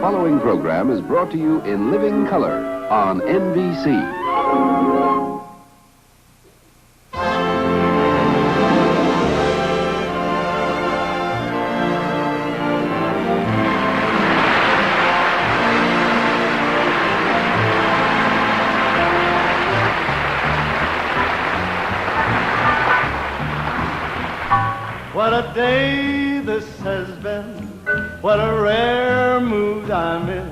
following program is brought to you in living color on NBC. What a day this has been, what a rare mood I'm in.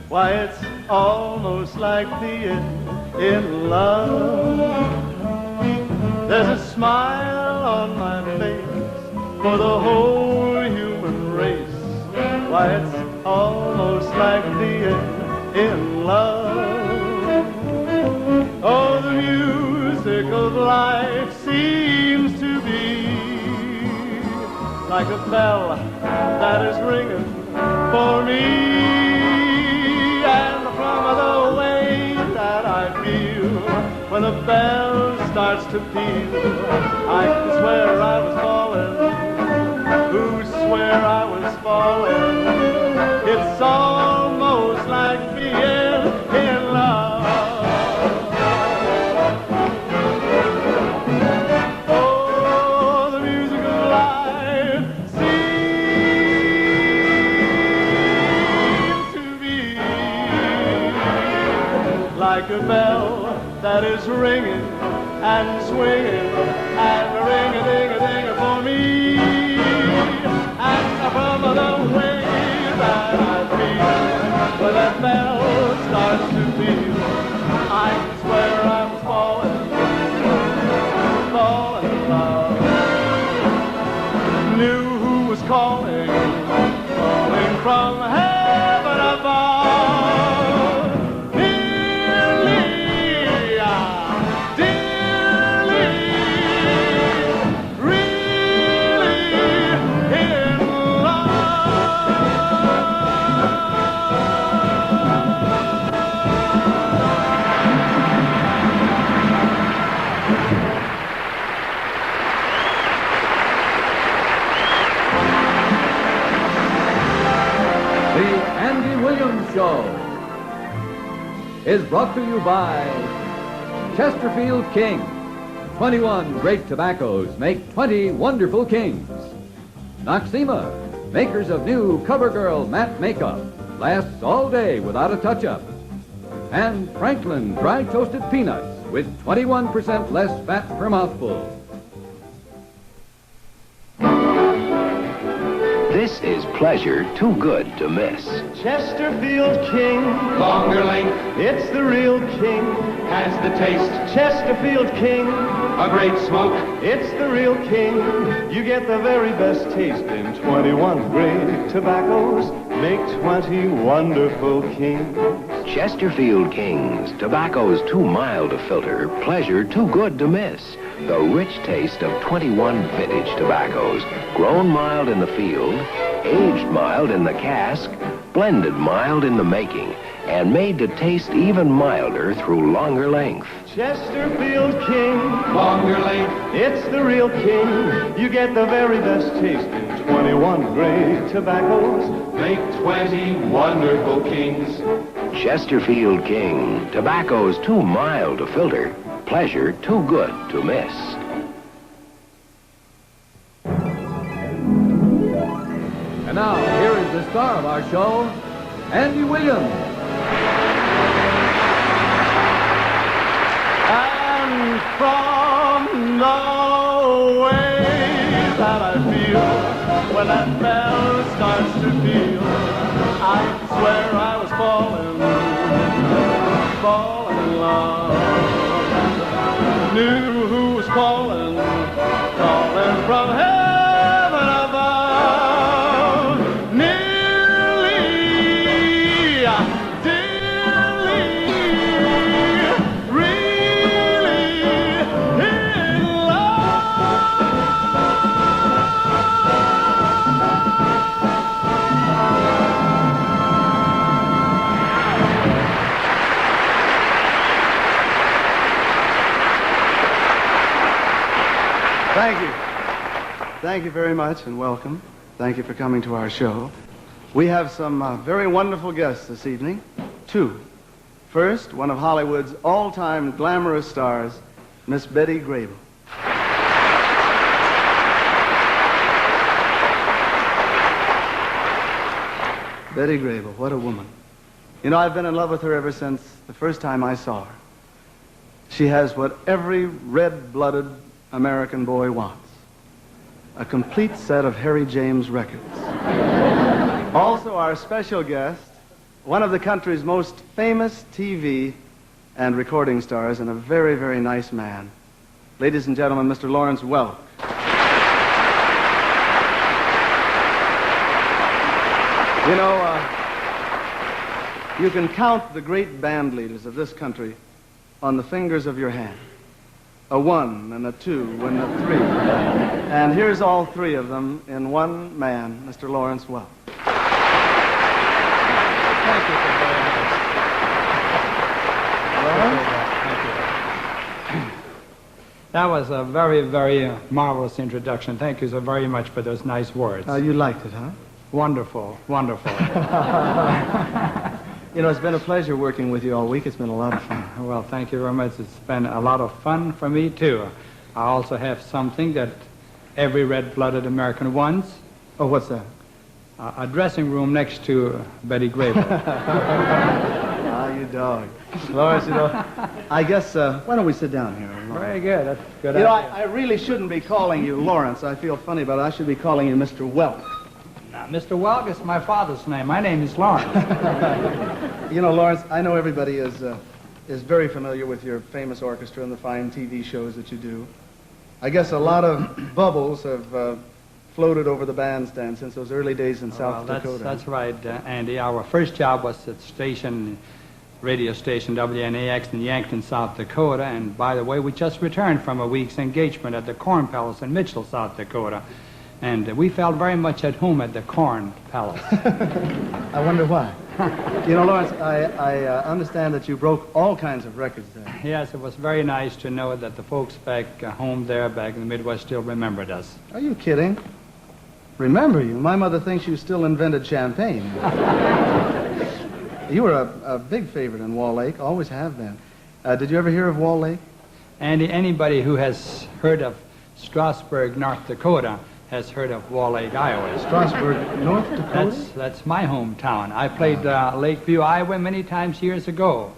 Why, it's almost like being in love. There's a smile on my face for the whole human race. Why, it's almost like being in love. Oh, the music of life seems to be like a bell that is ringing for me. And from the way that I feel when the bell starts to peal, I can swear I was falling. Who swear I was falling? It's almost like being in love. Like a bell that is ringing and swinging and ring-a-ding-a-ding for me. And from the way that I feel when that bell starts to peal, I can swear I was falling in love. Knew who was calling from heaven above. Show is brought to you by Chesterfield King. 21 great tobaccos make 20 wonderful kings. Noxema, makers of new CoverGirl matte makeup, lasts all day without a touch-up. And Franklin dry toasted peanuts with 21% less fat per mouthful. This is pleasure too good to miss. Chesterfield King, longer length, it's the real king. Has the taste, Chesterfield King, a great smoke, it's the real king. You get the very best taste in 21 great tobaccos, make 20 wonderful kings. Chesterfield Kings, tobacco's too mild to filter, pleasure too good to miss. The rich taste of 21 vintage tobaccos, grown mild in the field, aged mild in the cask, blended mild in the making, and made to taste even milder through longer length. Chesterfield King, longer length, it's the real king. You get the very best taste in 21 great tobaccos, make 20 wonderful kings. Chesterfield King, tobacco's too mild to filter, pleasure too good to miss. And now, here is the star of our show, Andy Williams. And from the way that I feel when that bell starts to peal, I swear I was falling in love. Knew who was calling from heaven above. Nearly, dearly, really in love. Thank you. Thank you very much and welcome. Thank you for coming to our show. We have some very wonderful guests this evening. Two. First, one of Hollywood's all-time glamorous stars, Miss Betty Grable. Betty Grable, what a woman. You know, I've been in love with her ever since the first time I saw her. She has what every red-blooded American boy wants. A complete set of Harry James records. Also, our special guest, one of the country's most famous TV and recording stars, and a very, very nice man. Ladies and gentlemen, Mr. Lawrence Welk. You know, you can count the great band leaders of this country on the fingers of your hand. A 1 and a 2 and a 3. And here's all three of them in one man, Mr. Lawrence Welk. Thank you so very much. Thank you. That was a very, very marvelous introduction. Thank you so very much for those nice words. You liked it, huh? Wonderful, wonderful. You know, it's been a pleasure working with you all week. It's been a lot of fun. Well, thank you very much. It's been a lot of fun for me, too. I also have something that every red-blooded American wants. Oh, what's that? A dressing room next to Betty Grable. You dog. Lawrence, you know, I guess, why don't we sit down here? Very good. That's a good You know, idea. I really shouldn't be calling you Lawrence. I feel funny about it. I should be calling you Mr. Welk. Now, Mr. Welk is my father's name. My name is Lawrence. You know, Lawrence, I know everybody is very familiar with your famous orchestra and the fine TV shows that you do. I guess a lot of bubbles have floated over the bandstand since those early days in South Dakota. That's right, Andy. Our first job was at radio station WNAX in Yankton, South Dakota. And by the way, we just returned from a week's engagement at the Corn Palace in Mitchell, South Dakota. And we felt very much at home at the Corn Palace. I wonder why. You know, Lawrence, I understand that you broke all kinds of records there. Yes, it was very nice to know that the folks back home there, back in the Midwest, still remembered us. Are you kidding? Remember you? My mother thinks you still invented champagne. You were a big favorite in Wall Lake, always have been. Did you ever hear of Wall Lake? Andy, anybody who has heard of Strasburg, North Dakota, has heard of Wall Lake, Iowa. Strasburg, North Dakota? That's my hometown. I played Lakeview, Iowa many times years ago.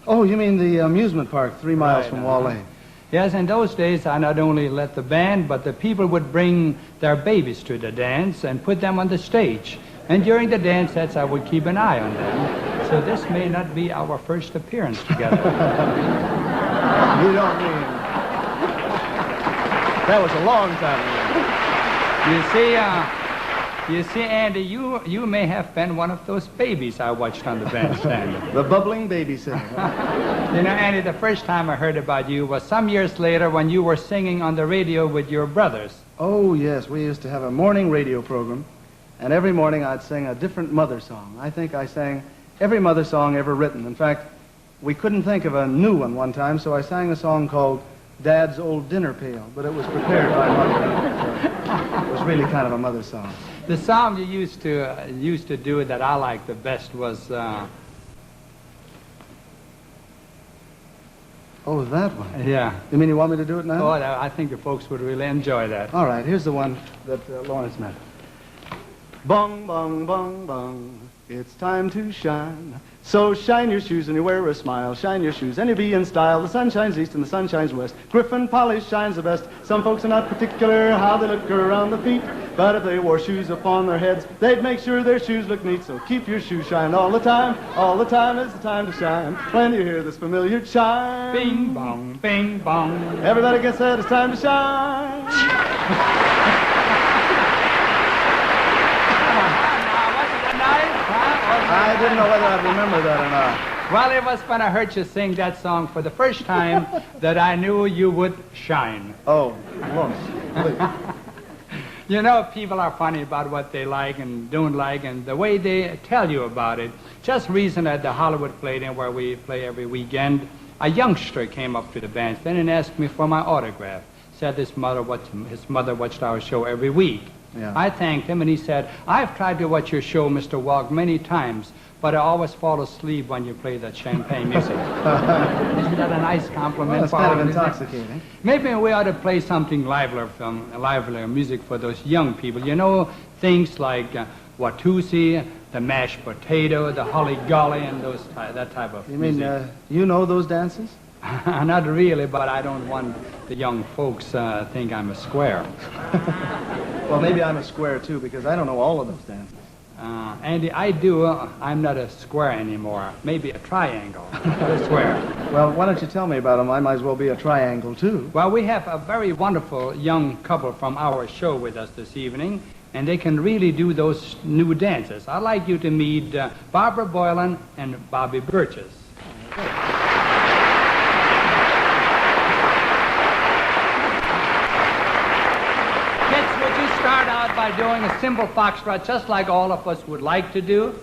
Oh, you mean the amusement park 3 miles from Wall Lake? Yes, in those days, I not only let the band, but the people would bring their babies to the dance and put them on the stage. And during the dance sets, I would keep an eye on them. So this may not be our first appearance together. You don't mean... That was a long time ago. You see, Andy, you may have been one of those babies I watched on the bandstand. The bubbling babysitter. You know, Andy, the first time I heard about you was some years later when you were singing on the radio with your brothers. Oh, yes, we used to have a morning radio program, and every morning I'd sing a different mother song. I think I sang every mother song ever written. In fact, we couldn't think of a new one time, so I sang a song called Dad's Old Dinner Pail, but it was prepared by Mother. It was really kind of a mother song. The song you used to do that I liked the best was... Oh, that one? Yeah. You mean you want me to do it now? Oh, I think the folks would really enjoy that. All right, here's the one that Lawrence meant. Bong, bong, bong, bong, it's time to shine. So shine your shoes and you wear a smile. Shine your shoes and you be in style. The sun shines east and the sun shines west. Griffin polish shines the best. Some folks are not particular how they look around the feet, but if they wore shoes upon their heads, they'd make sure their shoes look neat. So keep your shoes shined all the time. All the time is the time to shine. When you hear this familiar chime. Bing bong, bing bong. Everybody gets that it's time to shine. I didn't know whether I'd remember that or not. Well, it was when I heard you sing that song for the first time that I knew you would shine. Oh, Lawrence, please. You know, people are funny about what they like and don't like, and the way they tell you about it. Just recently at the Hollywood Palladium, where we play every weekend, a youngster came up to the bandstand and asked me for my autograph. said his mother watched our show every week. Yeah. I thanked him, and he said, "I've tried to watch your show, Mr. Welk, many times, but I always fall asleep when you play that champagne music." Isn't that a nice compliment? Well, it's for kind our of music? intoxicating. Maybe we ought to play something livelier music for those young people. You know, things like Watusi, the mashed potato, the holly golly, and that type of You mean, music. you know those dances? Not really, but I don't want the young folks think I'm a square. Well, maybe I'm a square, too, because I don't know all of those dances. Andy, I do. I'm not a square anymore. Maybe a triangle, not a square. Well, why don't you tell me about them? I might as well be a triangle, too. Well, we have a very wonderful young couple from our show with us this evening, and they can really do those new dances. I'd like you to meet Barbara Boylan and Bobby Burgess. Kids, would you start out by doing a simple foxtrot just like all of us would like to do?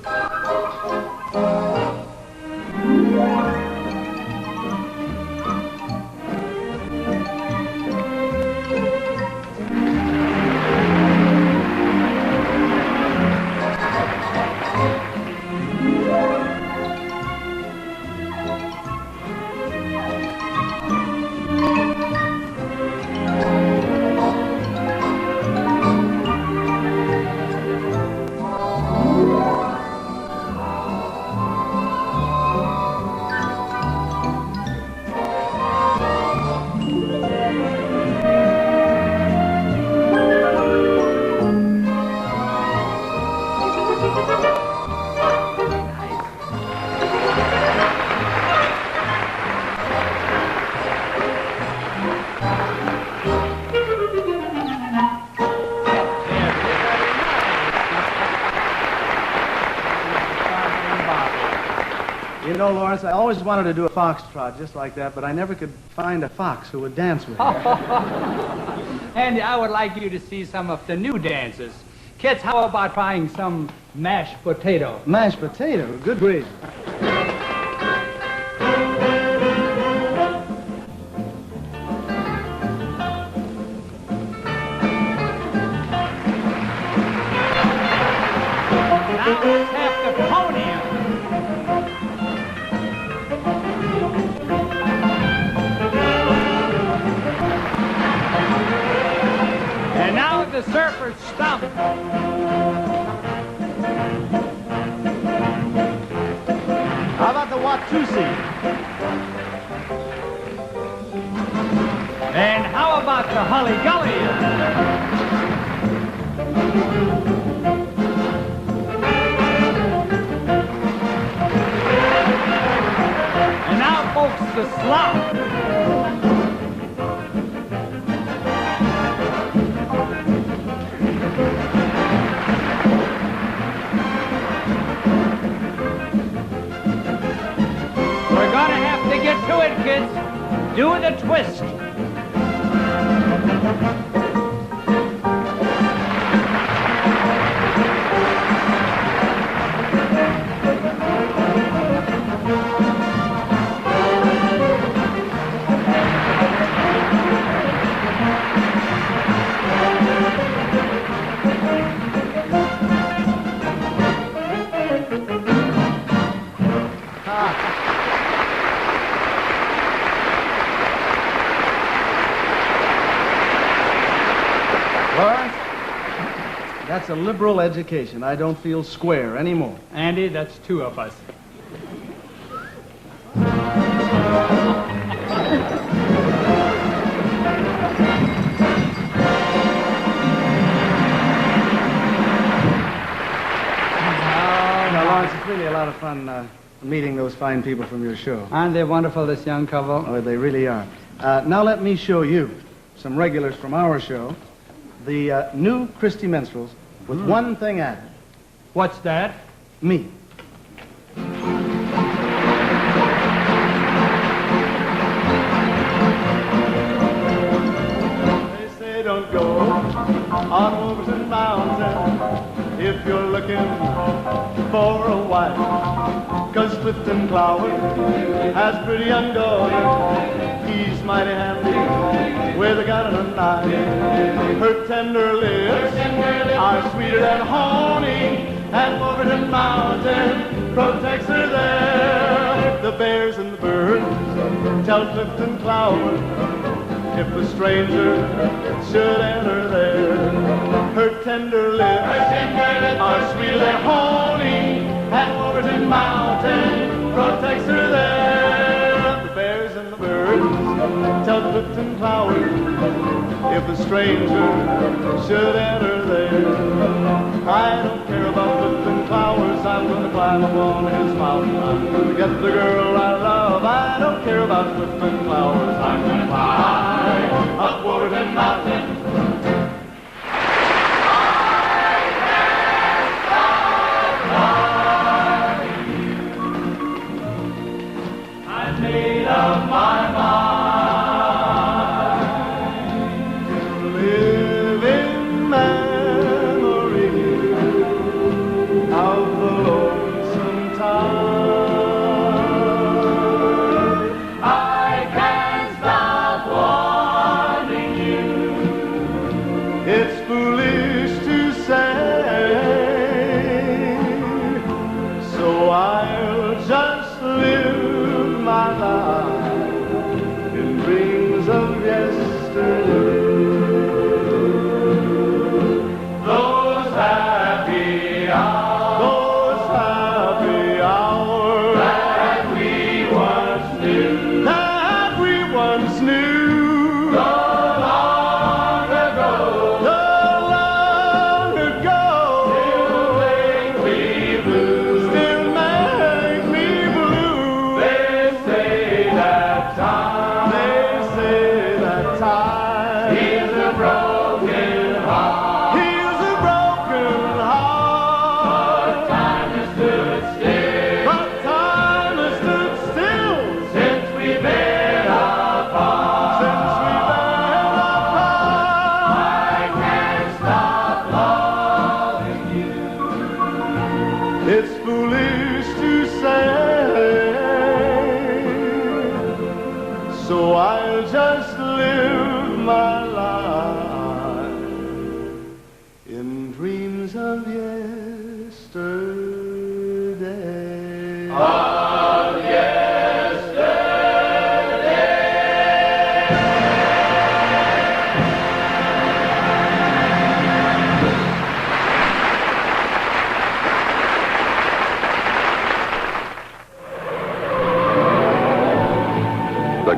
You know, Lawrence, I always wanted to do a foxtrot just like that, but I never could find a fox who would dance with me. Andy, I would like you to see some of the new dances. Kids, how about trying some mashed potato? Mashed potato, good grief. Now let's have the pony. And now the surfer's stump. How about the Watusi? And how about the holly gully? And now, folks, the slop. We're gonna have to get to it, kids. Do the twist. Lawrence, that's a liberal education. I don't feel square anymore. Andy, that's two of us. Now, Lawrence, it's really a lot of fun meeting those fine people from your show. Aren't they wonderful, this young couple? Oh, they really are. Now let me show you some regulars from our show, the new Christy Minstrels, with one thing added. What's that? Me. They say don't go on Wolverton Mountain if you're looking for a wife. 'Cause Clifton Cloward has pretty young daughter. He's mighty handy with a gun and a knife. Her tender lips are sweeter than honey, and Wolverton Mountain protects her there. The bears and the birds tell Clifton Cloud if a stranger should enter there. Her tender lips are sweeter than honey, and Wolverton Mountain protects her there. The bears and the birds tell Clifton Cloud if a stranger should enter there. I don't care about Clifton Flowers, I'm gonna climb up on his mountain. I'm gonna get the girl I love. I don't care about Clifton Flowers, I'm gonna climb up Wolverton Mountain. I made up my mind.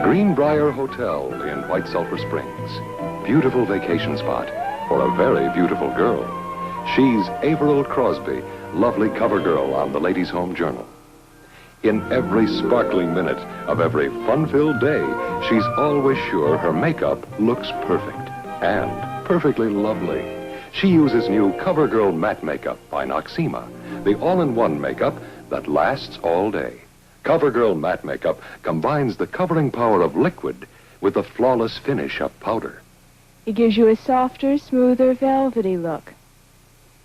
Greenbrier Hotel in White Sulphur Springs. Beautiful vacation spot for a very beautiful girl. She's Averill Crosby, lovely cover girl on the Ladies' Home Journal. In every sparkling minute of every fun-filled day, she's always sure her makeup looks perfect and perfectly lovely. She uses new CoverGirl Matte Makeup by Noxzema, the all-in-one makeup that lasts all day. CoverGirl Matte Makeup combines the covering power of liquid with the flawless finish of powder. It gives you a softer, smoother, velvety look.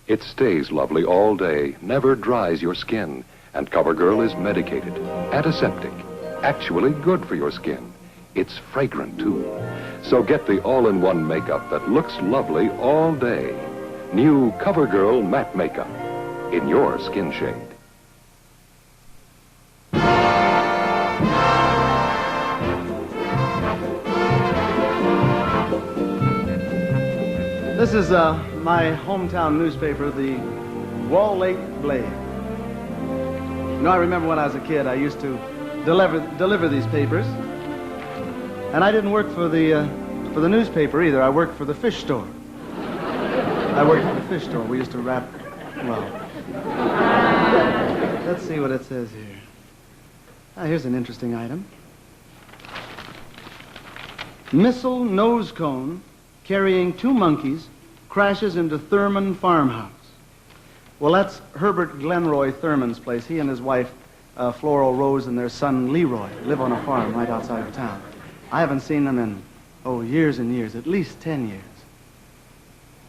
It stays lovely all day, never dries your skin, and CoverGirl is medicated, antiseptic, actually good for your skin. It's fragrant, too. So get the all-in-one makeup that looks lovely all day. New CoverGirl Matte Makeup in your skin shade. This is my hometown newspaper, the Wall Lake Blade. You know, I remember when I was a kid, I used to deliver these papers. And I didn't work for the newspaper either. I worked for the fish store. I worked for the fish store. We used to wrap, well, let's see what it says here. Here's an interesting item. Missile nose cone carrying 2 monkeys crashes into Thurman farmhouse. Well, that's Herbert Glenroy Thurman's place. He and his wife, Floral Rose, and their son, Leroy, live on a farm right outside of town. I haven't seen them in, years and years, at least 10 years.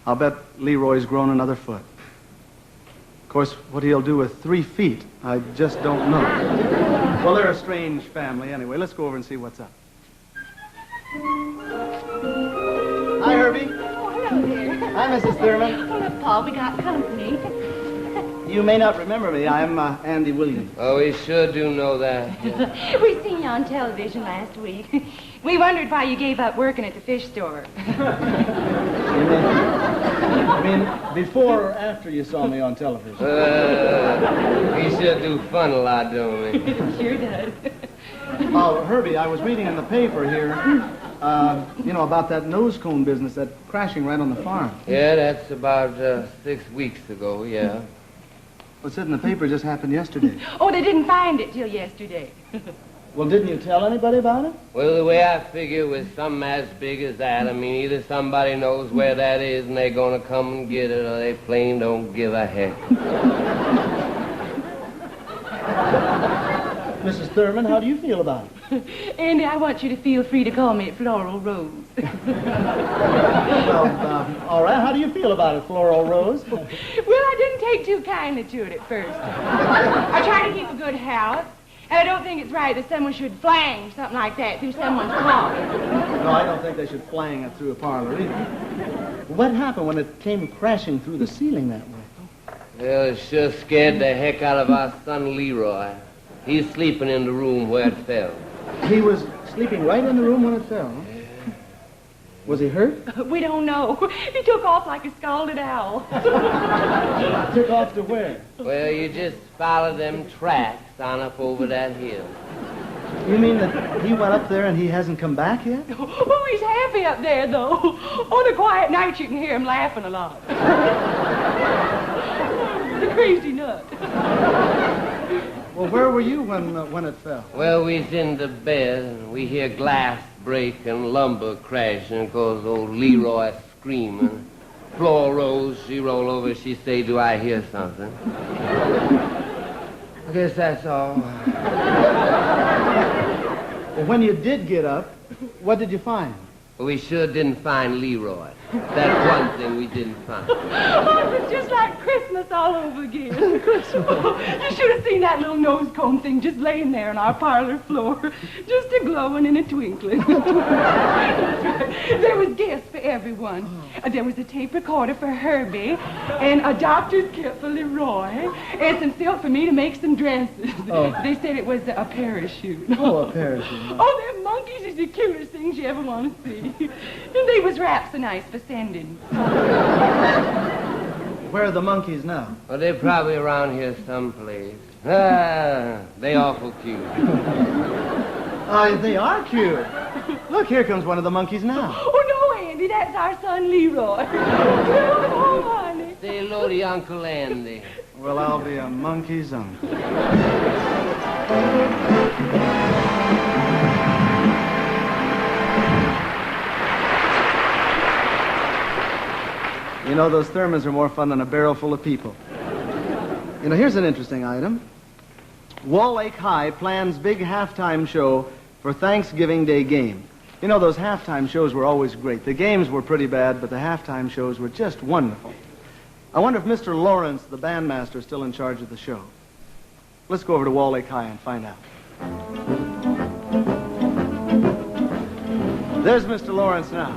I'll bet Leroy's grown another foot. Of course, what he'll do with 3 feet, I just don't know. Well, they're a strange family anyway. Let's go over and see what's up. Mrs. Thurman. Oh, look, Paul, we got company. You may not remember me. I'm Andy Williams. Oh, we sure do know that. We seen you on television last week. We wondered why you gave up working at the fish store. You mean before or after you saw me on television? He sure do fun a lot, don't he? Sure does. Oh, Herbie, I was reading in the paper here, about that nose cone business, that crashing right on the farm. Yeah, that's about 6 weeks ago, yeah. What's it in the paper just happened yesterday. Oh, they didn't find it till yesterday. Well, didn't you tell anybody about it? Well, the way I figure with something as big as that, I mean, either somebody knows where that is and they're going to come and get it, or they plain don't give a heck. Mrs. Thurman, how do you feel about it? Andy, I want you to feel free to call me Floral Rose. Well, all right. How do you feel about it, Floral Rose? Well, I didn't take too kindly to it at first. I try to keep a good house, and I don't think it's right that someone should flang something like that through someone's car. No, I don't think they should flang it through a parlor either. What happened when it came crashing through the ceiling that way? Well, it sure scared the heck out of our son Leroy. He's sleeping in the room where it fell. He was sleeping right in the room when it fell, huh? Was he hurt? We don't know. He took off like a scalded owl. Took off to where? Well, you just follow them tracks on up over that hill. You mean that he went up there and he hasn't come back yet? Oh, he's happy up there, though. On a quiet night, you can hear him laughing a lot. The crazy nut. Well, where were you when it fell? Well, we was in the bed, and we hear glass break and lumber crashing, cause old Leroy screaming. Floor rose, she roll over, she say, do I hear something? I guess that's all. Well, when you did get up, what did you find? Well, we sure didn't find Leroy. That's one thing we didn't find. Oh, it was just like Christmas all over again. Christmas? Oh, you should have seen that little nose cone thing just laying there on our parlor floor, just a-glowing in a twinkling. There was gifts for everyone. There was a tape recorder for Herbie, and a doctor's kit for Leroy, and some silk for me to make some dresses. Oh. They said it was a parachute. Oh, a parachute. Oh, them monkeys is the cutest things you ever want to see. And they was wrapped so nice for sending. Where are the monkeys now? Well, they're probably around here someplace. They awful cute. They are cute. Look, here comes one of the monkeys now. Oh, no, Andy, that's our son Leroy. Oh, honey. Say hello to Uncle Andy. Well, I'll be a monkey's uncle. You know, those Thurmans are more fun than a barrel full of people. You know, here's an interesting item. Wall Lake High plans big halftime show for Thanksgiving Day game. You know, those halftime shows were always great. The games were pretty bad, but the halftime shows were just wonderful. I wonder if Mr. Lawrence, the bandmaster, is still in charge of the show. Let's go over to Wall Lake High and find out. There's Mr. Lawrence now.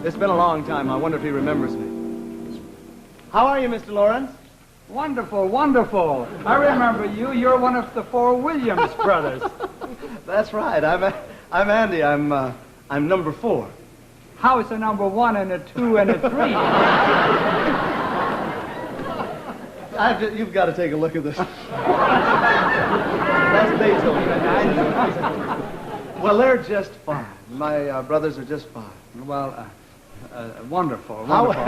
It's been a long time. I wonder if he remembers me. How are you, Mr. Lawrence? Wonderful, wonderful. I remember you. You're one of the 4 Williams brothers. That's right. I'm Andy. I'm number 4. How is a number 1 and a 2 and a 3? You've got to take a look at this. That's Beethoven. Well, they're just fine. My brothers are just fine. Well, wonderful, wonderful.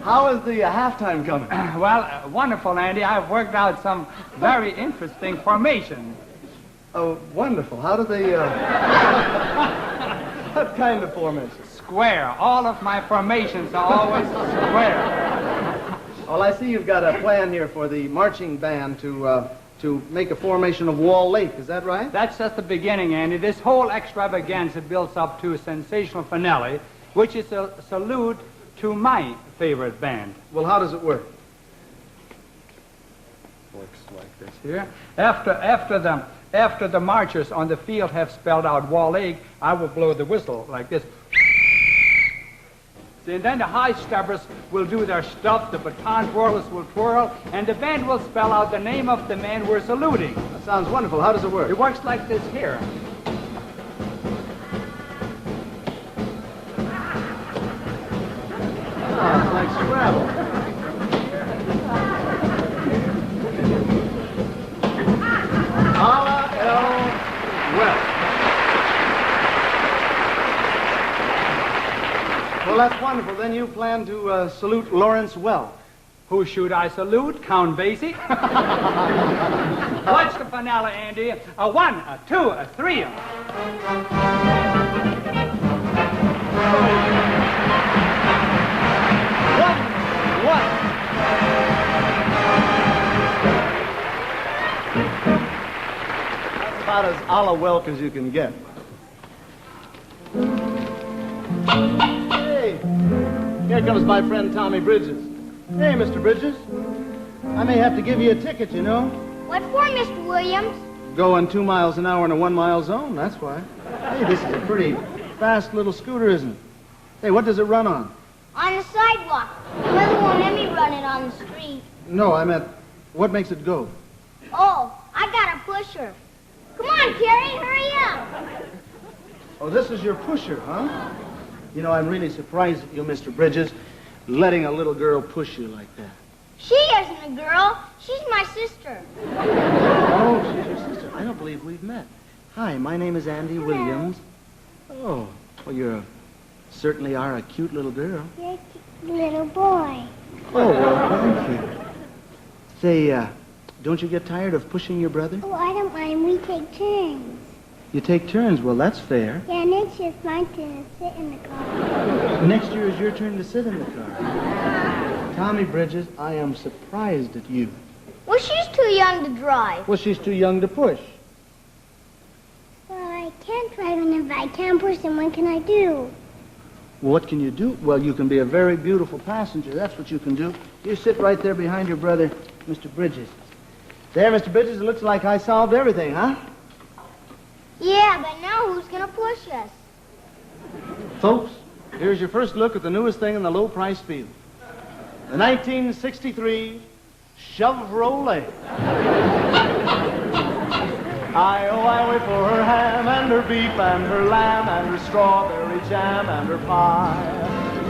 How is the halftime coming? Well, wonderful, Andy. I've worked out some very interesting formations. Oh, wonderful. How do they, what kind of formation? Square. All of my formations are always square. Well, I see you've got a plan here for the marching band to make a formation of Wall Lake. Is that right? That's just the beginning, Andy. This whole extravaganza builds up to a sensational finale, which is a salute to my favorite band. Well, how does it work? Works like this here. After the marchers on the field have spelled out Wall Lake, I will blow the whistle like this. And then the high steppers will do their stuff, the baton twirlers will twirl, and the band will spell out the name of the man we're saluting. That sounds wonderful. How does it work? It works like this here. Oh, it's like Scrabble. Allah El Welk. Well, that's wonderful. Then you plan to salute Lawrence Welk. Who should I salute? Count Basie? Watch the finale, Andy. A 1, a 2, a 3. What? That's about as a la Welk as you can get. Hey, here comes my friend Tommy Bridges. Hey, Mr. Bridges. I may have to give you a ticket, you know. What for, Mr. Williams? Going 2 miles an hour in a 1 mile zone, that's why. Hey, this is a pretty fast little scooter, isn't it? Hey, what does it run on? On the sidewalk. Mother won't let me run it on the street. No, I meant, what makes it go? Oh, I got a pusher. Come on, Carrie, hurry up. Oh, this is your pusher, huh? You know, I'm really surprised at you, Mr. Bridges, letting a little girl push you like that. She isn't a girl. She's my sister. Oh, she's your sister. I don't believe we've met. Hi, my name is Andy Williams. Oh, well, you certainly are a cute little girl. You're a cute little boy. Oh, well, thank you. Say, don't you get tired of pushing your brother? Oh, I don't mind. We take turns. You take turns. Well, that's fair. Yeah, next year's my turn to sit in the car. Next year is your turn to sit in the car. Tommy Bridges, I am surprised at you. Well, she's too young to drive. Well, she's too young to push. Well, I can't drive, and if I can't push, then what can I do? What can you do? Well, you can be a very beautiful passenger. That's what you can do. You sit right there behind your brother, Mr. Bridges. There, Mr. Bridges, it looks like I solved everything, huh? Yeah, but now who's going to push us? Folks, here's your first look at the newest thing in the low-price field. The 1963 Chevrolet. I wait for her ham and her beef and her lamb and her strawberry jam and her pie.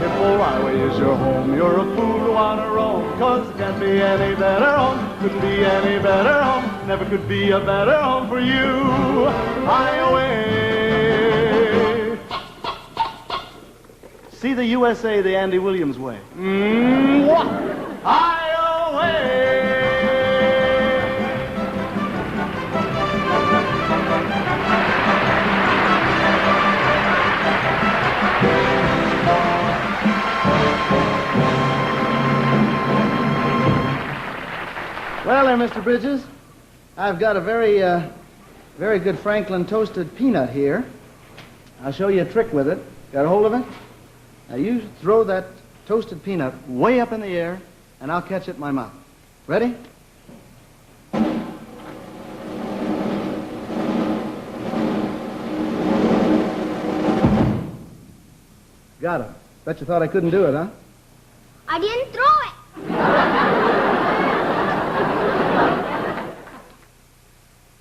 If Old Highway is your home, you're a fool to want to roam, 'cause it can't be any better home, couldn't be any better home, never could be a better home for you. Highway. See the USA the Andy Williams way. Highway. Well, there, Mr. Bridges, I've got a very good Franklin toasted peanut here. I'll show you a trick with it. Got a hold of it? Now, you throw that toasted peanut way up in the air, and I'll catch it in my mouth. Ready? Got it. Bet you thought I couldn't do it, huh? I didn't throw it.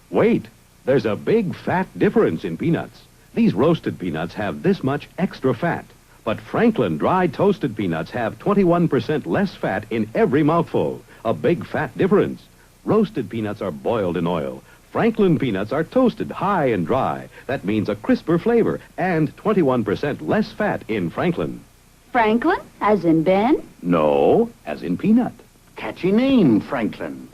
Wait, there's a big fat difference in peanuts. These roasted peanuts have this much extra fat, but Franklin dry toasted peanuts have 21% less fat in every mouthful. A big fat difference. Roasted peanuts are boiled in oil. Franklin peanuts are toasted high and dry. That means a crisper flavor and 21% less fat in Franklin. Franklin, as in Ben? No, as in peanut. Catchy name, Franklin.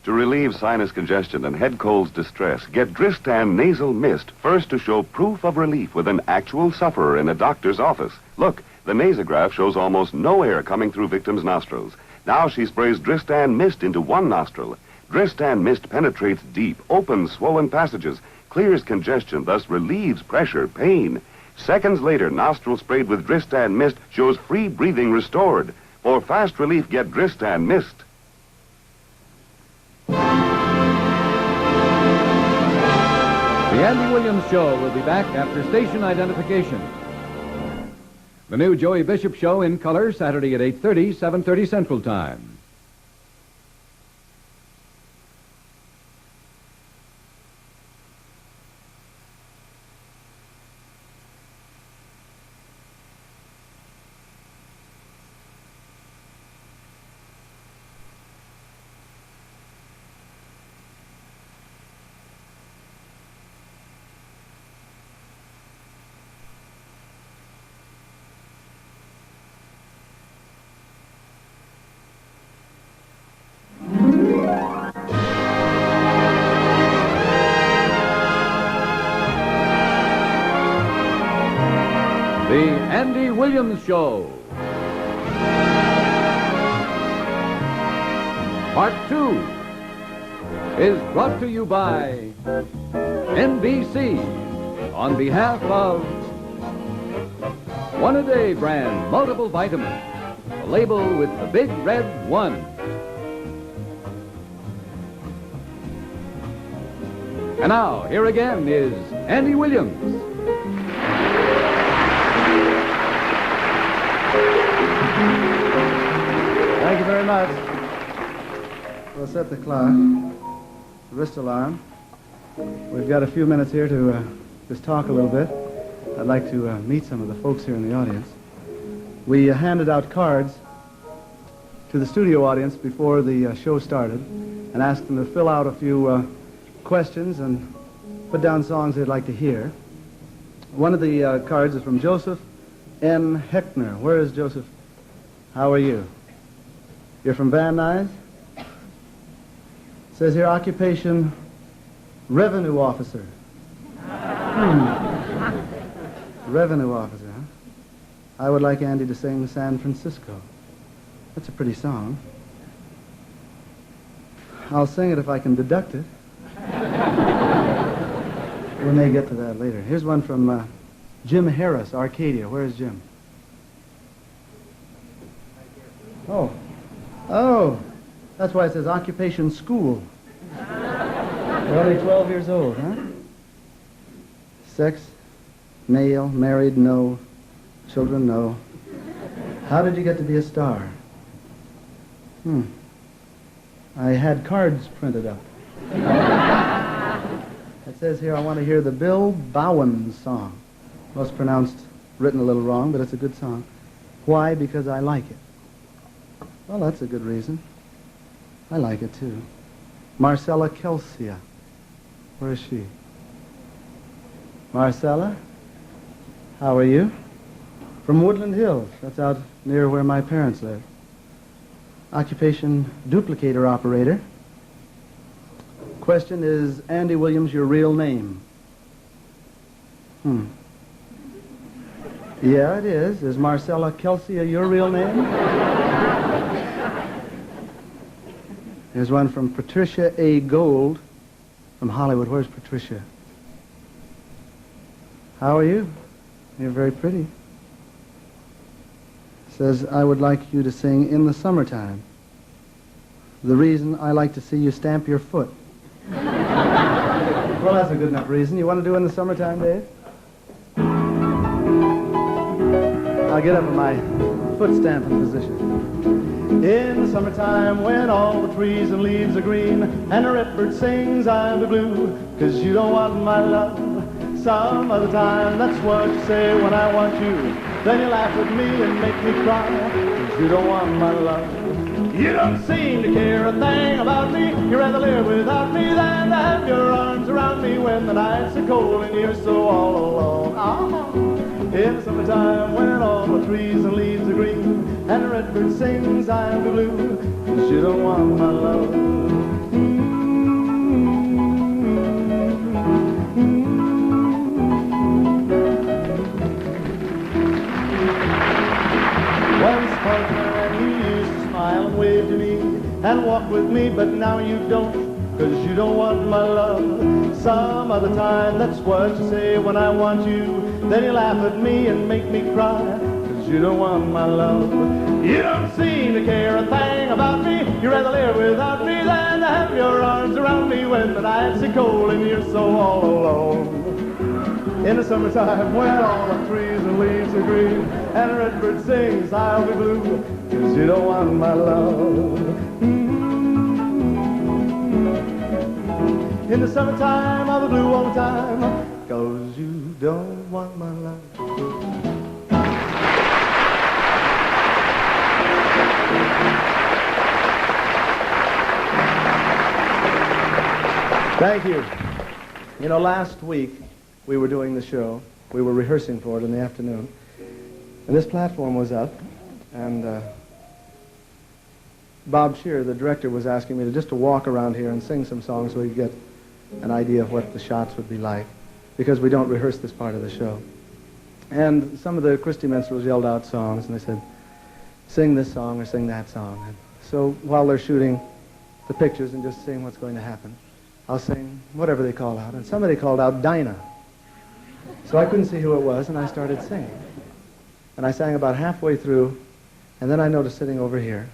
To relieve sinus congestion and head cold's distress, get Dristan Nasal Mist first to show proof of relief with an actual sufferer in a doctor's office. Look, the nasograph shows almost no air coming through victim's nostrils. Now she sprays Dristan Mist into one nostril. Dristan Mist penetrates deep, opens swollen passages, clears congestion, thus relieves pressure, pain. Seconds later, nostril sprayed with Dristan Mist shows free breathing restored. For fast relief, get Dristan Mist. The Andy Williams Show will be back after station identification. The new Joey Bishop Show in color, Saturday at 8:30, 7:30 Central Time. The Andy Williams Show. Part 2 is brought to you by NBC on behalf of One A Day brand multiple vitamins, a label with the big red 1. And now, here again is Andy Williams. Thank you very much. We'll set the clock, the wrist alarm. We've got a few minutes here to just talk a little bit. I'd like to meet some of the folks here in the audience. We handed out cards to the studio audience before the show started and asked them to fill out a few questions and put down songs they'd like to hear. One of the cards is from Joseph N. Heckner. Where is Joseph? How are you? You're from Van Nuys? It says here, occupation, revenue officer. Revenue officer, huh? I would like Andy to sing San Francisco. That's a pretty song. I'll sing it if I can deduct it. We may get to that later. Here's one from Jim Harris, Arcadia. Where's Jim? Oh, that's why it says occupation school. You're only 12 years old, huh? Sex, male, married, no. Children, no. How did you get to be a star? I had cards printed up. It says here, I want to hear the Bill Bowen song. Most pronounced, written a little wrong, but it's a good song. Why? Because I like it. Well, that's a good reason. I like it, too. Marcella Kelsia. Where is she? Marcella? How are you? From Woodland Hills. That's out near where my parents live. Occupation duplicator operator. Question, is Andy Williams your real name? Yeah, it is. Is Marcella Kelsia your real name? Here's one from Patricia A. Gold from Hollywood. Where's Patricia? How are you? You're very pretty. Says, I would like you to sing In the Summertime. The reason I like to see you stamp your foot. Well, that's a good enough reason. You want to do In the Summertime, Dave? I'll get up in my foot stamping position. In the summertime when all the trees and leaves are green and the redbird sings I'm the blue, 'cause you don't want my love some other time. That's what you say when I want you. Then you laugh at me and make me cry, 'cause you don't want my love. You don't seem to care a thing about me. You'd rather live without me than to have your arms around me when the nights are cold and you're so all alone. In the summertime when all the trees and leaves are green and the redbird sings I'm the blue, 'cause you don't want my love. Once upon a time you used to smile and wave to me and walk with me, but now you don't, 'cause you don't want my love. Some other time, that's what you say when I want you. Then you laugh at me and make me cry, 'cause you don't want my love. You don't seem to care a thing about me. You'd rather live without me than to have your arms around me when the nights are cold and you're so all alone. In the summertime when all the trees and leaves are green and a redbird sings, I'll be blue, 'cause you don't want my love. In the summertime I'll be blue all the time, 'cause you don't want my love. Thank you. You know, last week we were doing the show. We were rehearsing for it in the afternoon. And this platform was up, and Bob Shear, the director, was asking me to walk around here and sing some songs so we could get an idea of what the shots would be like, because we don't rehearse this part of the show. And some of the Christy Minstrels yelled out songs, and they said, sing this song or sing that song. And so while they're shooting the pictures and just seeing what's going to happen, I'll sing whatever they call out. And somebody called out Dinah. So I couldn't see who it was, and I started singing. And I sang about halfway through, and then I noticed sitting over here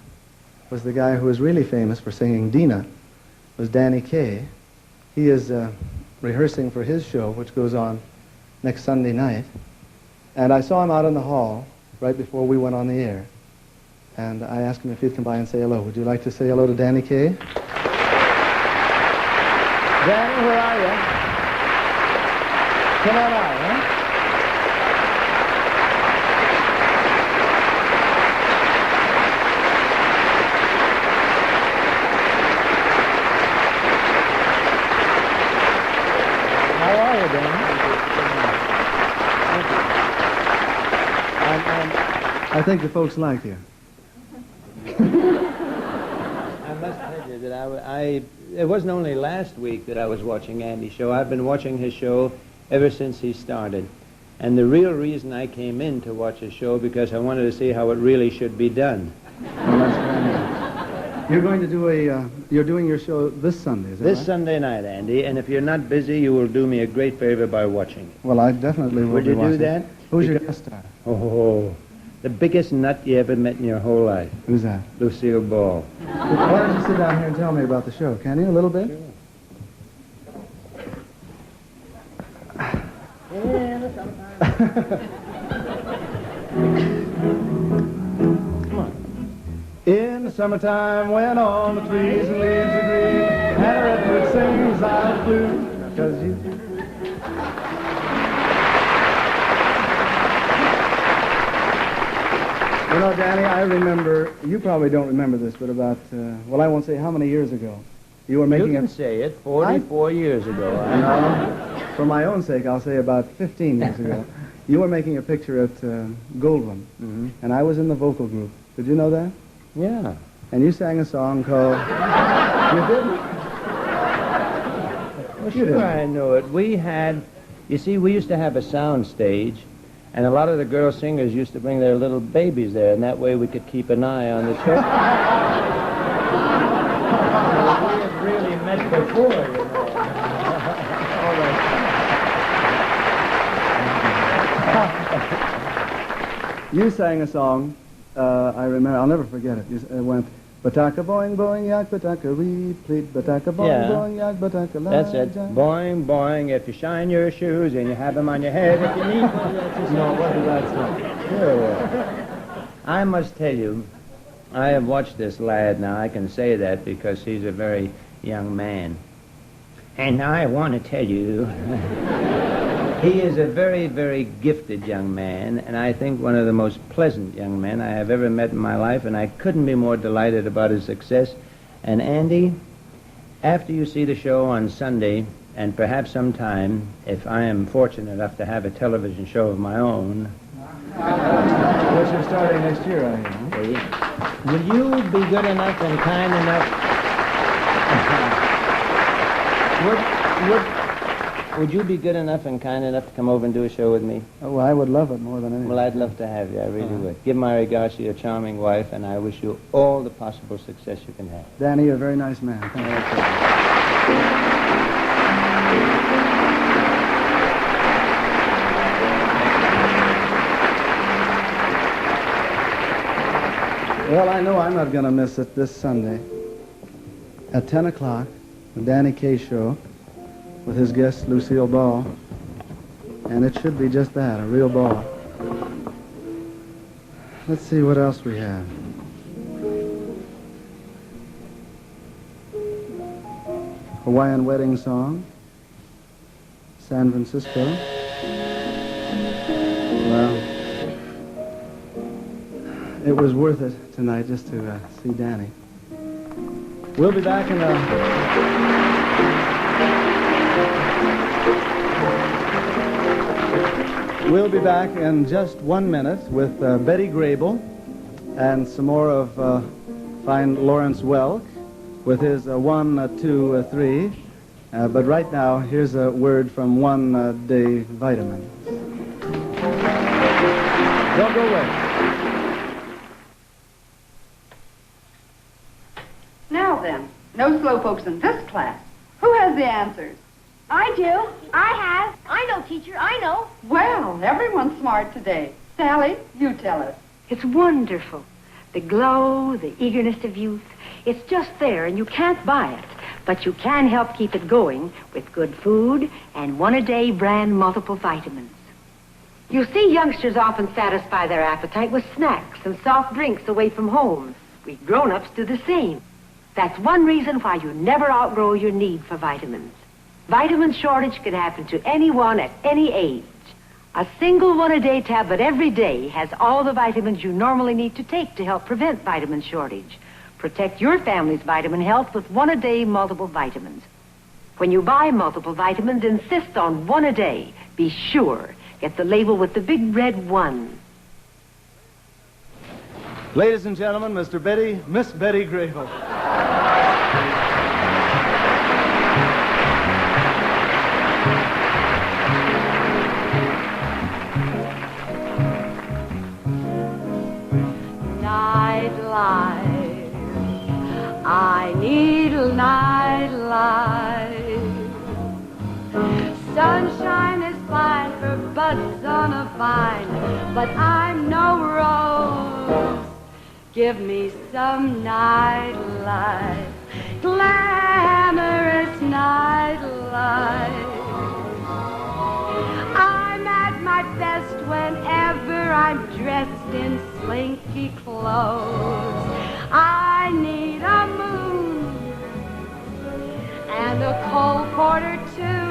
was the guy who was really famous for singing Dinah, was Danny Kaye. He is rehearsing for his show, which goes on next Sunday night. And I saw him out in the hall right before we went on the air. And I asked him if he'd come by and say hello. Would you like to say hello to Danny Kaye? Danny, where are you? Come on out, huh? How are you, Danny? I think the folks like you. I must tell you that it wasn't only last week that I was watching Andy's show. I've been watching his show ever since he started. And the real reason I came in to watch his show because I wanted to see how it really should be done. Well, that's grand. You're going to do you're doing your show this Sunday, is that This right? Sunday night, Andy, and if you're not busy, you will do me a great favor by watching it. Well, I definitely will Would be you do watching. that? Who's your guest star? Oh, the biggest nut you ever met in your whole life. Who's that? Lucille Ball. Why don't you sit down here and tell me about the show? Can you, a little bit? In the summertime when all the trees and leaves are green and a redbird sings out blue, 'cause you... You know, Danny, I remember, you probably don't remember this, but about, well, I won't say how many years ago, you were making You can say it, 44 years ago. No, for my own sake, I'll say about 15 years ago. You were making a picture at Goldwyn, and I was in the vocal group. Did you know that? Yeah. And you sang a song called... You did? Well, sure, I know it. We had, you see, we used to have a sound stage, and a lot of the girl singers used to bring their little babies there, and that way we could keep an eye on the show. We had really met before, you know. All right. You sang a song, I remember, I'll never forget it. It went, Bataka boing boing yak bataka replete, Bataka boing boing yak bataka la. That's it. Boing, boing, if you shine your shoes and you have them on your head, if you need one, No, what did that song? Sure. I must tell you, I have watched this lad now. I can say that because he's a very young man. And I want to tell you, he is a very, very gifted young man, and I think one of the most pleasant young men I have ever met in my life, and I couldn't be more delighted about his success. And Andy, after you see the show on Sunday, and perhaps sometime, if I am fortunate enough to have a television show of my own, Which you're starting next year, I hear. will you be good enough and kind enough? Would you be good enough and kind enough to come over and do a show with me? Oh, well, I would love it more than anything. Well, I'd love to have you. I really would. Give my regards to your charming wife, and I wish you all the possible success you can have. Danny, you're a very nice man. Thank you. Well, I know I'm not going to miss it this Sunday at 10 o'clock, the Danny Kaye Show, with his guest, Lucille Ball. And it should be just that, a real ball. Let's see what else we have. Hawaiian Wedding Song. San Francisco. Well, it was worth it tonight just to see Danny. We'll be back in We'll be back in just 1 minute with Betty Grable and some more of fine Lawrence Welk with his 1, 2, 3. But right now, here's a word from One Day Vitamins. Don't go away. Now then, no slowpokes in this class. Who has the answers? I do. I have. I know, teacher. I know. Well, everyone's smart today. Sally, you tell us. It's wonderful. The glow, the eagerness of youth. It's just there, and you can't buy it. But you can help keep it going with good food and one-a-day brand multiple vitamins. You see, youngsters often satisfy their appetite with snacks and soft drinks away from home. We grown-ups do the same. That's one reason why you never outgrow your need for vitamins. Vitamin shortage can happen to anyone at any age. A single one-a-day tablet every day has all the vitamins you normally need to take to help prevent vitamin shortage. Protect your family's vitamin health with one-a-day multiple vitamins. When you buy multiple vitamins, insist on one a day. Be sure. Get the label with the big red 1. Ladies and gentlemen, Miss Betty Grable. Nightlife, I need a nightlife. Sunshine is fine for buds on a vine, but I'm no rose. Give me some nightlife, glamorous nightlife. I'm at my best whenever I'm dressed in slinky clothes. I need a moon and a cold porter too.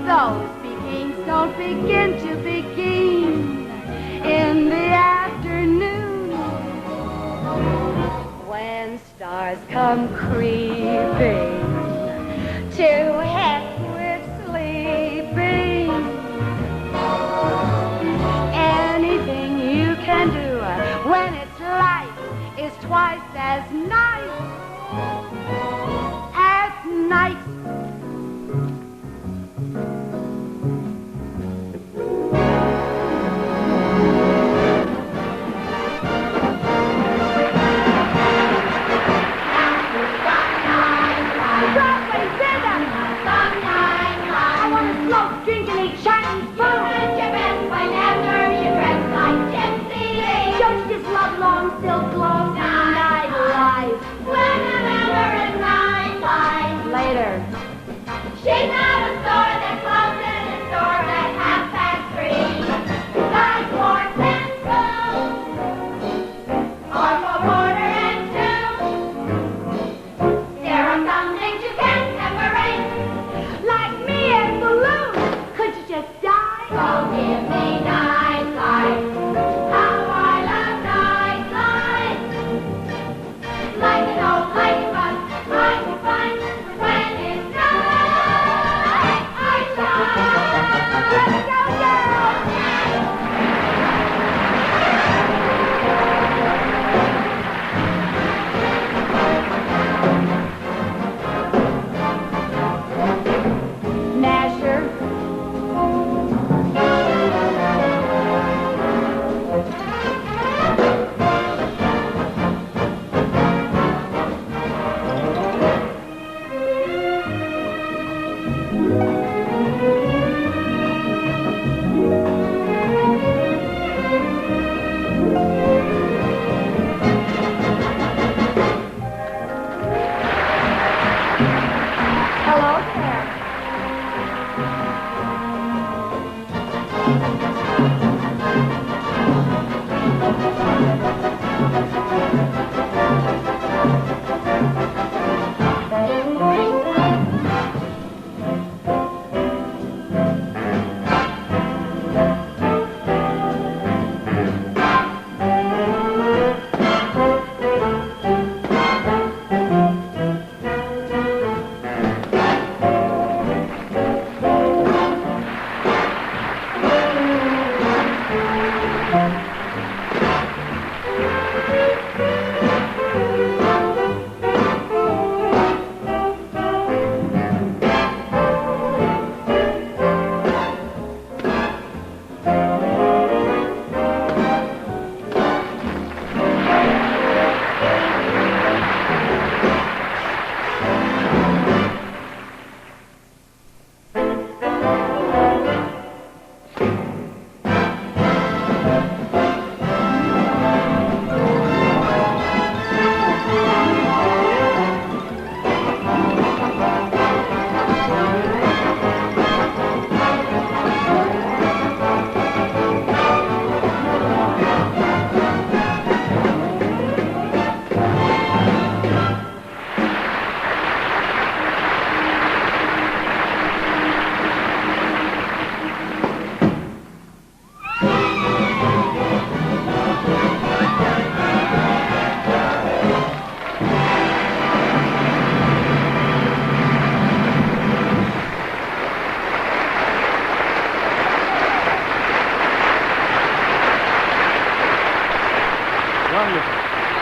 Those beginnings don't begin to begin in the afternoon. When stars come creeping to heck with sleeping, anything you can do when it's light is twice as nice at night. Broadway rhythm,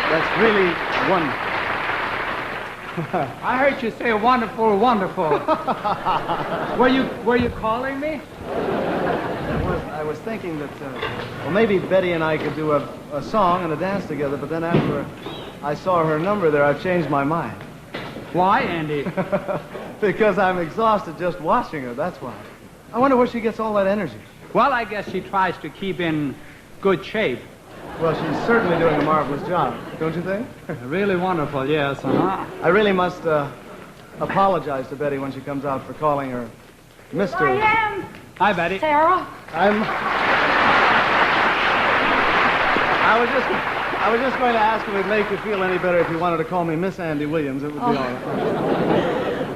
That's really wonderful. I heard you say wonderful, wonderful. Were you calling me? I was thinking that, well, maybe Betty and I could do a song and a dance together, but then after I saw her number there, I've changed my mind. Why, Andy? Because I'm exhausted just watching her, that's why. I wonder where she gets all that energy. Well, I guess she tries to keep in good shape. Well, she's certainly doing a marvelous job, don't you think? Really wonderful, yes, uh-huh. I really must apologize to Betty when she comes out for calling her Mr. I am. Hi, Betty. Sarah. I was just going to ask if it'd make you feel any better if you wanted to call me Miss Andy Williams. It would be all right.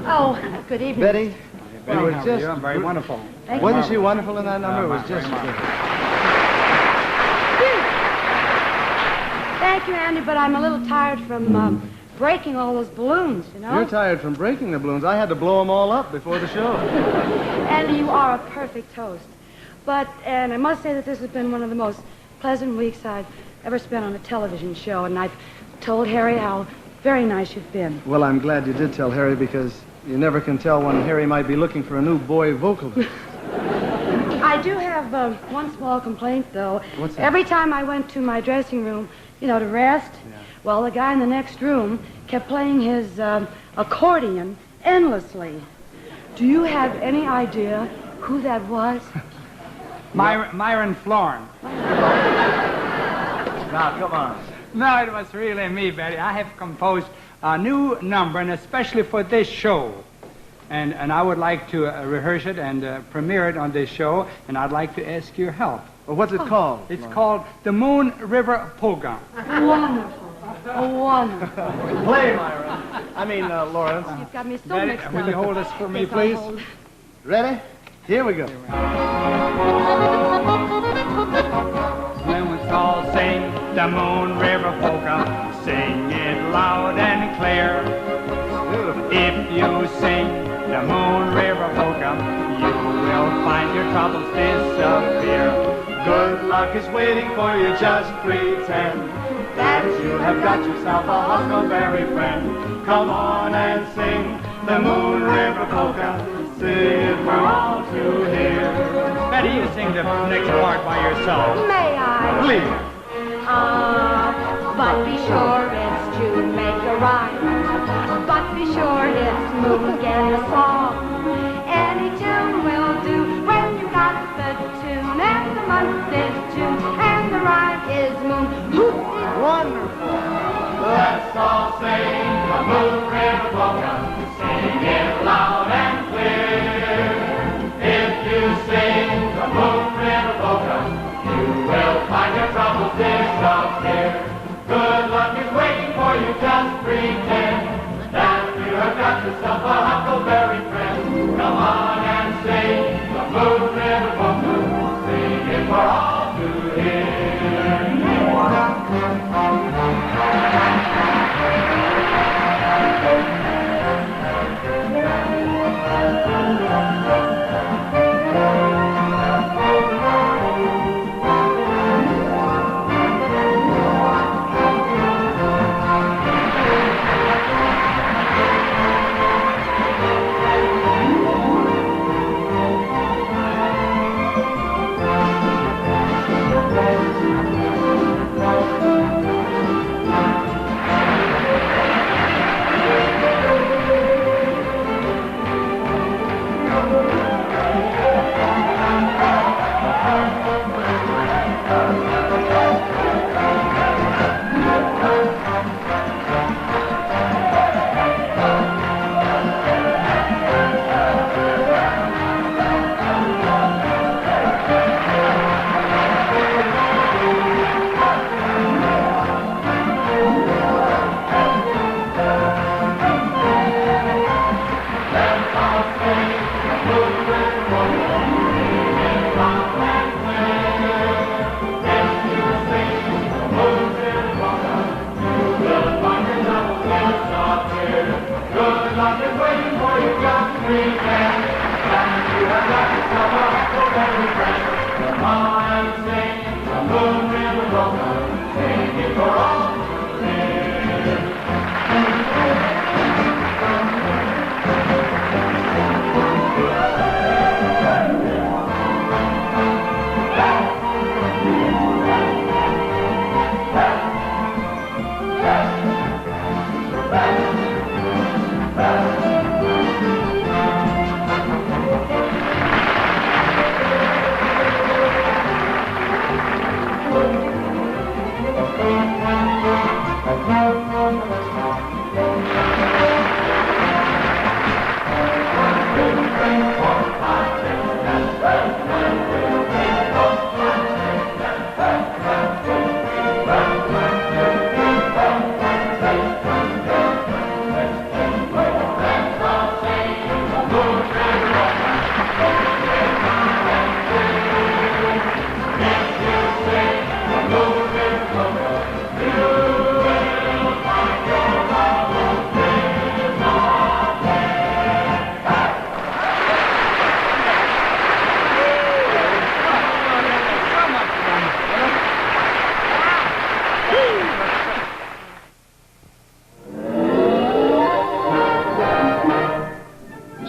Oh, good evening. Betty, Betty, how are you? I'm very wonderful. Wasn't she wonderful in that number? It was just Thank you, Andy, but I'm a little tired from breaking all those balloons, you know? You're tired from breaking the balloons. I had to blow them all up before the show. Andy, you are a perfect host. And I must say that this has been one of the most pleasant weeks I've ever spent on a television show, and I've told Harry how very nice you've been. Well, I'm glad you did tell Harry, because you never can tell when Harry might be looking for a new boy vocalist. I do have one small complaint, though. What's that? Every time I went to my dressing room, you know, to rest, well, the guy in the next room kept playing his accordion endlessly. Do you have any idea who that was? Myron Florin. Now, come on. No, it was really me, Betty. I have composed a new number, and especially for this show. And I would like to rehearse it and premiere it on this show, and I'd like to ask your help. Well, what's it called? It's called The Moon River Polka. Wonderful. Wonderful. Play, Myra. I mean, Lawrence. You've got me so Betty, mixed up. will you hold this for me, Yes, I'll please? hold. Ready? Here we go. Let's all sing the Moon River Polka. Sing it loud and clear. If you sing the Moon River Polka, you will find your troubles disappear. Good luck is waiting for you, just pretend that you have got yourself a huckleberry friend. Come on and sing the Moon River Polka. Sing it for all to hear. Betty, you sing the next part by yourself. May I? Please. But be sure it's to make a rhyme. But be sure it's moon get a song. Any tune will do when you got the tune. And the month is June. And the rhyme is moon. Wonderful. Let's all sing the Moon River Polka. Sing it loud and clear. If you sing the Moon River got yourself a huckleberry friend. Come on and sing the Blue River Polka. Sing it for all to hear.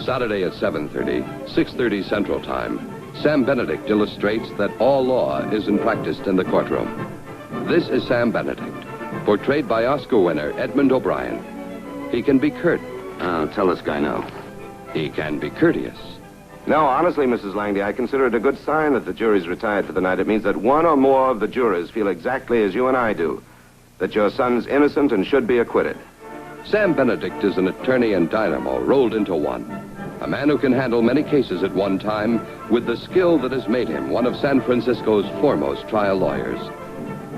Saturday at 7:30, 6:30 Central Time, Sam Benedict illustrates that all law isn't practiced in the courtroom. This is Sam Benedict, portrayed by Oscar winner Edmund O'Brien. He can be curt. Tell this guy no. He can be courteous. No, honestly, Mrs. Langley, I consider it a good sign that the jury's retired for the night. It means that one or more of the jurors feel exactly as you and I do, that your son's innocent and should be acquitted. Sam Benedict is an attorney and dynamo rolled into one. A man who can handle many cases at one time with the skill that has made him one of San Francisco's foremost trial lawyers.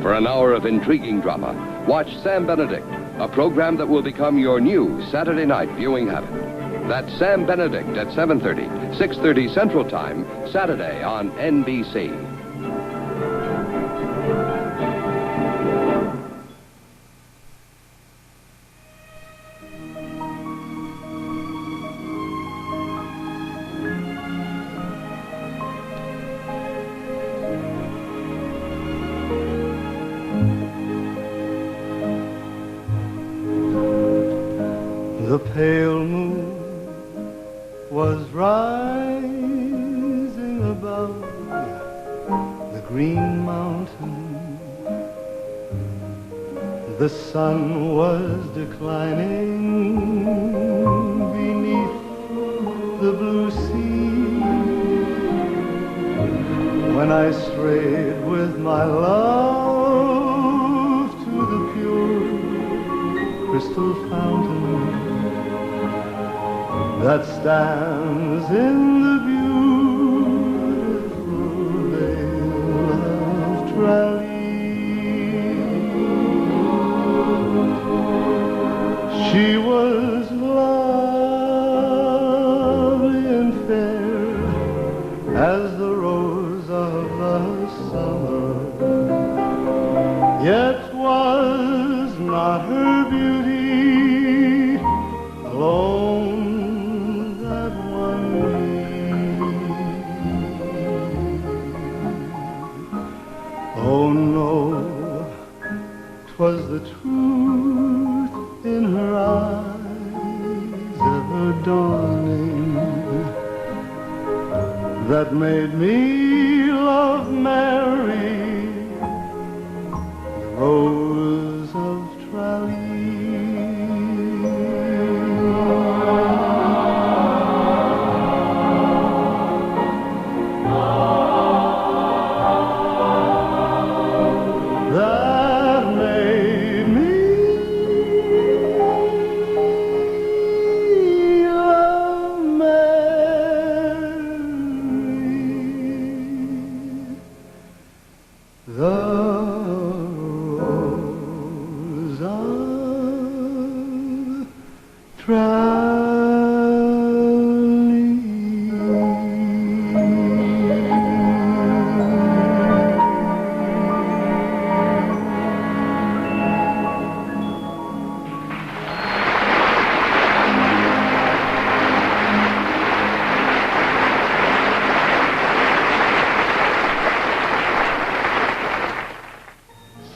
For an hour of intriguing drama, watch Sam Benedict, a program that will become your new Saturday night viewing habit. That's Sam Benedict at 7:30, 6:30 Central Time, Saturday on NBC. The pale moon was rising above the green mountain. The sun was declining beneath the blue sea when I strayed with my love to the pure crystal fountain that stands in the beautiful vale of Tralee. She was blind as the rose of the summer. Yet was not her beauty alone that won me. Oh no, 'twas the truth in her eyes ever dawning that made me love Mary, the rose of that made me love Mary, the rose of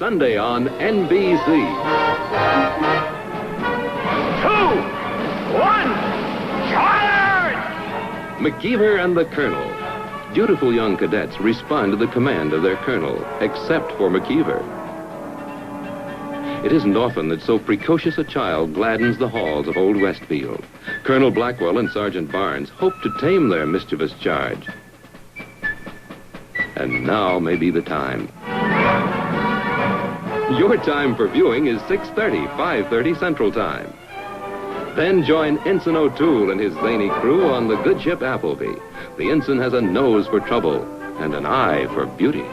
Sunday on NBC. 2, 1, charge! McKeever and the Colonel. Dutiful young cadets respond to the command of their colonel, except for McKeever. It isn't often that so precocious a child gladdens the halls of Old Westfield. Colonel Blackwell and Sergeant Barnes hope to tame their mischievous charge. And now may be the time. Your time for viewing is 6:30, 5:30 Central Time. Then join Ensign O'Toole and his zany crew on the good ship Appleby. The ensign has a nose for trouble and an eye for beauty.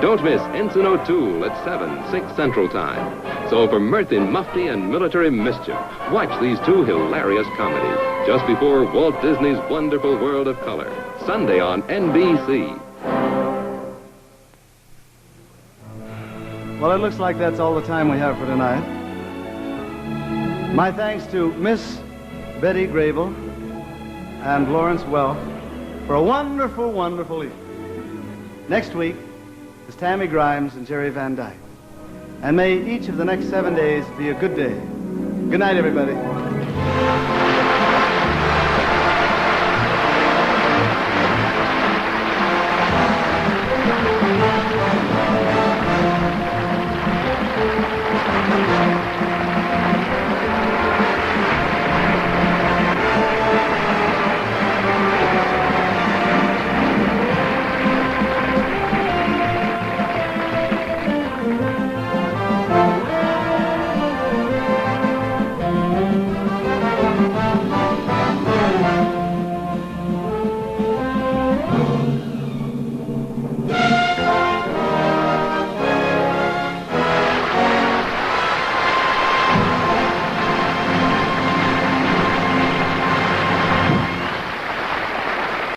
Don't miss Ensign O'Toole at 7, 6 Central Time. So for mirth in mufti and military mischief, watch these two hilarious comedies just before Walt Disney's Wonderful World of Color, Sunday on NBC. Well, it looks like that's all the time we have for tonight. My thanks to Miss Betty Grable and Lawrence Welk for a wonderful, wonderful evening. Next week is Tammy Grimes and Jerry Van Dyke. And may each of the next 7 days be a good day. Good night, everybody.